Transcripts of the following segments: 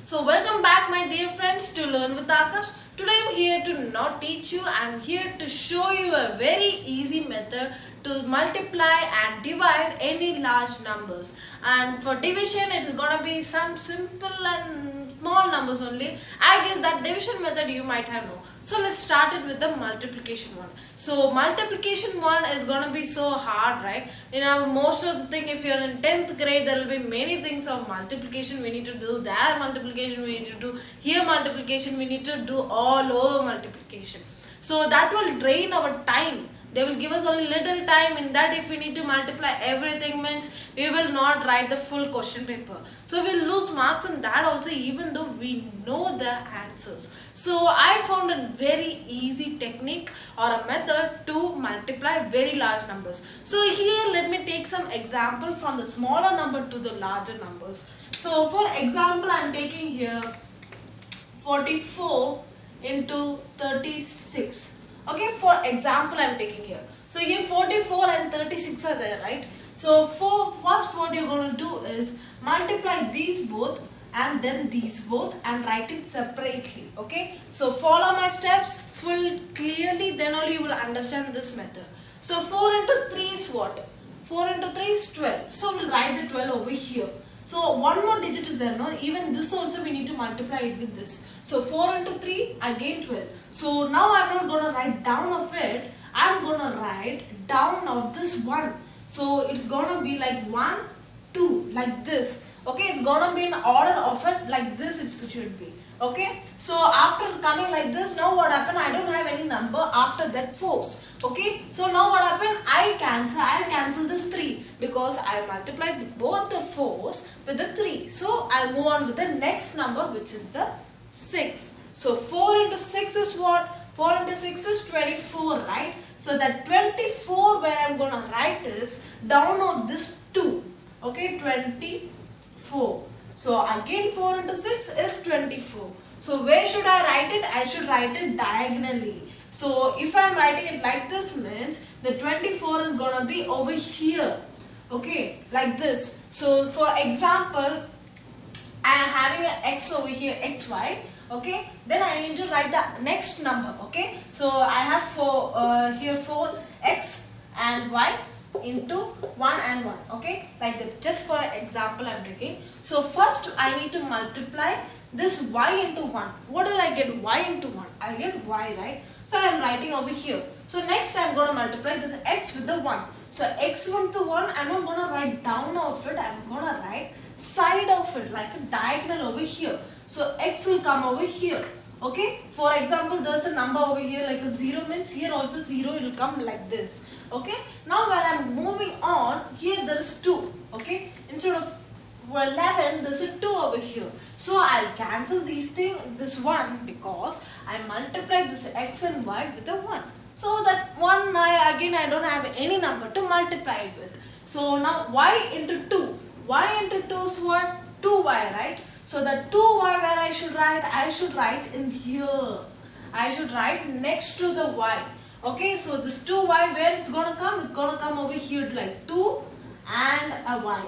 So welcome back my dear friends to Learn with Akash. Today I'm here to not teach you, I'm here to show you a very easy method to multiply and divide any large numbers. And for division it is gonna be some simple and small numbers only. I guess that division method you might have known. So let's start it with the multiplication one. So multiplication one is gonna be so hard, right? Most of the thing, if you're in 10th grade, there will be many things of multiplication we need to do. There multiplication we need to do. Here multiplication we need to do all over multiplication. So that will drain our time. They will give us only little time. In that, if we need to multiply everything, means we will not write the full question paper. So we'll lose marks in that also, even though we know the answers. So I found a very easy technique or a method to multiply very large numbers. So here let me take some example from the smaller number to the larger numbers. So for example, I am taking here 44 into 36. Okay, for example I am taking here. So here 44 and 36 are there, right? So for first what you're going to do is multiply these both and then these both and write it separately. Okay, so follow my steps full clearly, then only you will understand this method. So 4 into 3 is what? 4 into 3 is 12. So we'll write the 12 over here. So one more digit is there, no? Even this also we need to multiply it with this. So 4 into 3 again 12. So now I'm not going to write down of it. I'm going to write down of this 1. So it's going to be like 1, 2 like this. Okay, it's going to be in order of it like this it should be. Okay, so after coming like this, now what happened? I don't have any number after that 4's. Okay, so now what happened? I'll cancel this 3 because I multiplied both the 4's with the 3. So I'll move on with the next number, which is the 6. So 4 into 6 is what? 4 into 6 is 24, right? So that 24 where I'm going to write is down of this 2. Okay, 24. So again 4 into 6 is 24. So where should I write it? I should write it diagonally. So if I am writing it like this, means the 24 is going to be over here. Okay, like this. So for example, I am having an x over here, xy. Okay, then I need to write the next number. Okay, so I have here 4x and y into 1 and 1. Okay, like that. Just for example I am taking. So first I need to multiply this y into 1. What will I get? Y into 1. I get y, right? So I am writing over here. So next I am going to multiply this x with the 1. So x with the 1, I am not going to write down of it. I am going to write side of it like a diagonal over here. So x will come over here. Okay, for example, there's a number over here like a 0, means here also 0 will come like this. Okay, now when I'm moving on, here there is 2. Okay, instead of 11, there's a 2 over here. So I'll cancel this 1 because I multiplied this x and y with a 1. So that 1 I don't have any number to multiply it with. So now y into 2. Y into 2 is what? 2y, right? So the 2y where I should write in here. I should write next to the y. Okay, so this 2y where it's going to come? It's going to come over here like 2 and a y.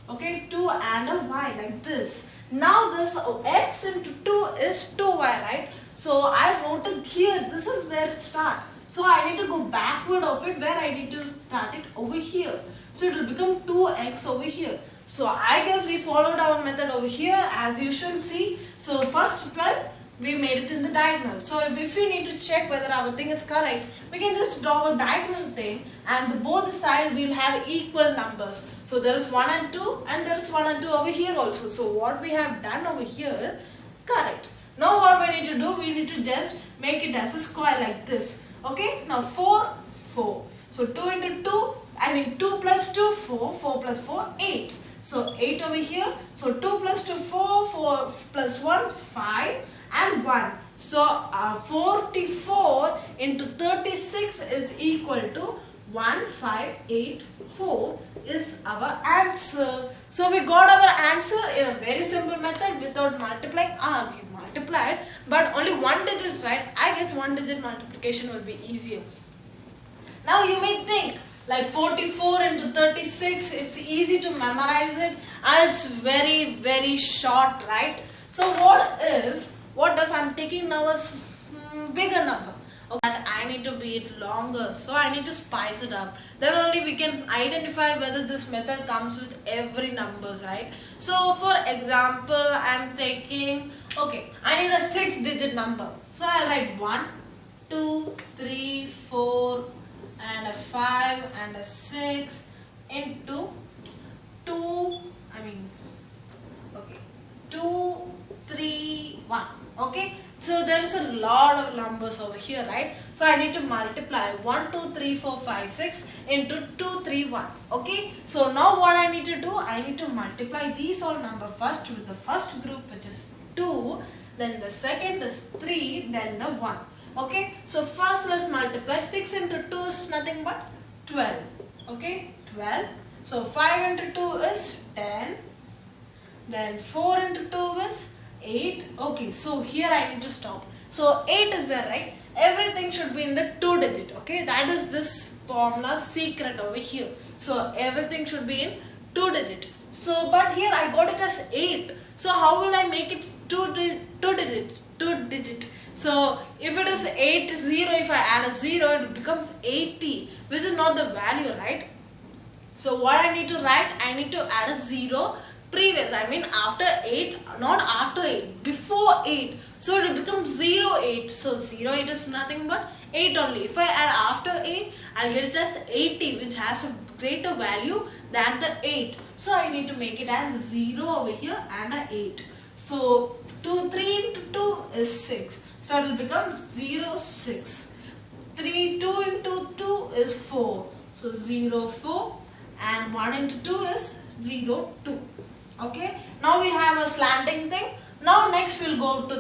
Okay, 2 and a y like this. Now this x into 2 is 2y, right? So I wrote it here. This is where it starts. So I need to go backward of it where I need to start it over here. So it will become 2x over here. So I guess we followed our method over here as you should see. So first 12 we made it in the diagonal. So if we need to check whether our thing is correct, we can just draw a diagonal thing and both sides will have equal numbers. So there is 1 and 2 and there is 1 and 2 over here also. So what we have done over here is correct. Now what we need to do, we need to just make it as a square like this. Okay, now 4, 4. So 2 into 2, 2 plus 2, 4, 4 plus 4, 8. So 8 over here. So 2 plus 2, 4, 4 plus 1, 5 and 1. So 44 into 36 is equal to 1584 is our answer. So we got our answer in a very simple method without multiplying. We multiplied, but only one digit, right? I guess one digit multiplication will be easier. Now you may think like 44 into 36, it's easy to memorize it and it's very short, right? So what if I'm taking now a bigger number? Okay, and I need to be it longer, so I need to spice it up. Then only we can identify whether this method comes with every numbers, right? So for example, I'm taking, okay, I need a 6-digit number. So I'll write 1, 2, 3, 4 and a 5 and a 6 into 2, 2, 3, 1. Okay, so there is a lot of numbers over here, right? So I need to multiply 1, 2, 3, 4, 5, 6 into 2, 3, 1. Okay, so now what I need to do, I need to multiply these all numbers first with the first group, which is 2, then the second is 3, then the 1. Okay, so first let's multiply. 6 into 2 is nothing but 12. Okay, 12. So 5 into 2 is 10. Then 4 into 2 is 8. Okay, so here I need to stop. So 8 is there, right? Everything should be in the 2 digit. Okay, that is this formula secret over here. So everything should be in 2 digit. So but here I got it as 8. So how will I make it 2 digit? So if it is 80, if I add a 0, it becomes 80, which is not the value, right? So what I need to write, I need to add a 0 previous, after 8, not after 8, before 8. So it becomes 08. So 08 is nothing but 8 only. If I add after 8, I'll get it as 80, which has a greater value than the 8. So I need to make it as 0 over here and a 8. So 3 into 2 is 6. So it will become 06. 2 into 2 is 4. So 04 and 1 into 2 is 02. Okay. Now we have a slanting thing. Now next we'll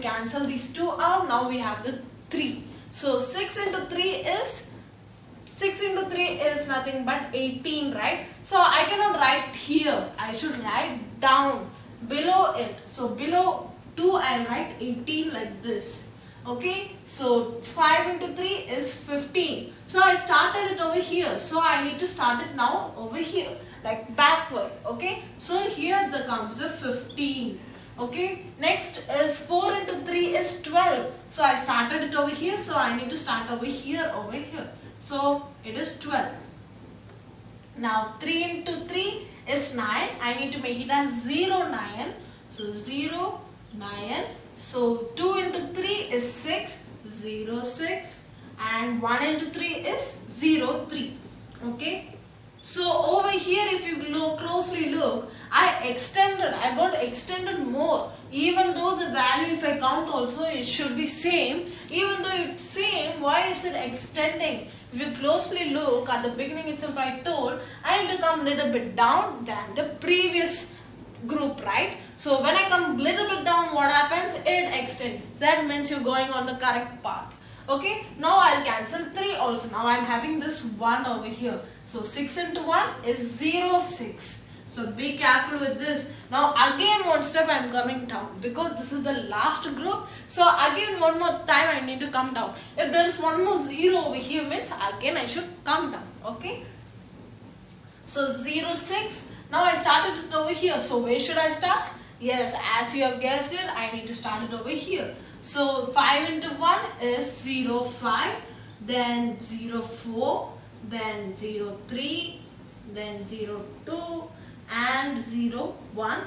cancel these 2 out. Now we have the 3. So 6 into 3 is nothing but 18, right? So I cannot write here. I should write down below it. So below 2 I'll write 18 like this. Okay, so 5 into 3 is 15. So I started it over here. So I need to start it now over here, like backward. Okay, so here there comes the 15. Okay, next is 4 into 3 is 12. So I started it over here. So I need to start over here, So it is 12. Now 3 into 3 is 9. I need to make it as 09. So 09. So 2 into 3 is 6, 06, and 1 into 3 is 03. Okay. So over here, if you closely look, I got extended more. Even though the value, if I count also, it should be same. Even though it's same, why is it extending? If you closely look, at the beginning itself I told, I need to come a little bit down than the previous group, right? So when I come little bit down, what happens? It extends. That means you're going on the correct path. Okay, now I'll cancel 3 also. Now I'm having this 1 over here. So 6 into 1 is 06. So be careful with this. Now again one step I'm coming down because this is the last group. So again one more time I need to come down. If there is one more 0 over here, means again I should come down. Okay. So 06. Now I started it over here. So where should I start? Yes, as you have guessed it, I need to start it over here. So 5 into 1 is 05, then 04, then 03, then 02 and 01.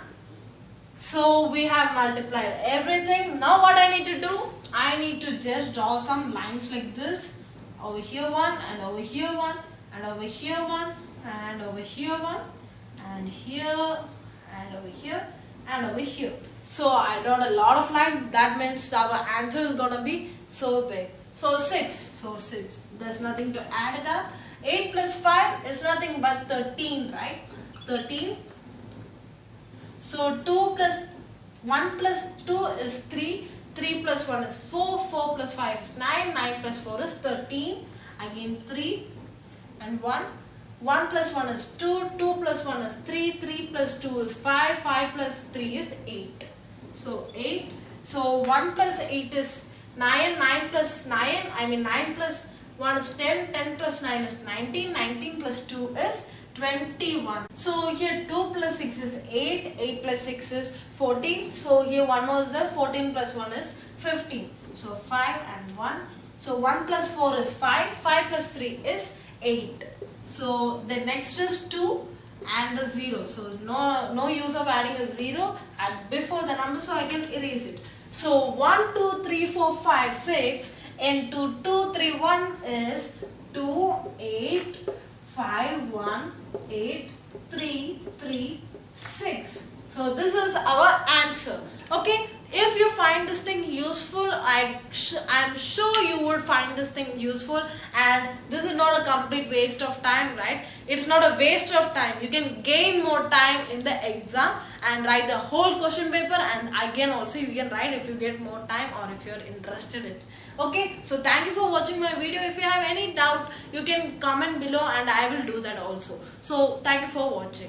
So we have multiplied everything. Now what I need to do? I need to just draw some lines like this. Over here one, and over here one, and over here one, and over here one, and here, and over here, and over here. So I draw a lot of lines. That means our answer is gonna be so big. So 6. So 6. There's nothing to add it up. 8 plus 5 is nothing but 13, right? 13. So 2 plus 1 plus 2 is 3. 3 plus 1 is 4. 4 plus 5 is 9. 9 plus 4 is 13. Again 3 and 1. 1 plus 1 is 2. 2 plus 1 is 3. 3 plus 2 is 5. 5 plus 3 is 8. So 8. So 1 plus 8 is 9. 9 plus 9. 9 plus 1 is 10. 10 plus 9 is 19. 19 plus 2 is 21. So here 2 plus 6 is 8, 8 plus 6 is 14. So here 1 was there, 14 plus 1 is 15. So 5 and 1. So 1 plus 4 is 5, 5 plus 3 is 8. So the next is 2 and a 0. So no use of adding a 0 and before the number, so I can erase it. So 1, 2, 3, 4, 5, 6 into 2, 3, 1 is 2, 8, 5, 1, 8, 3, 3, 6. So this is our answer. Okay. If you find this thing useful, I'm sure you would find this thing useful, and this is not a complete waste of time, right? It's not a waste of time. You can gain more time in the exam and write the whole question paper, and again also you can write if you get more time or if you're interested in it. Okay, so thank you for watching my video. If you have any doubt, you can comment below and I will do that also. So thank you for watching.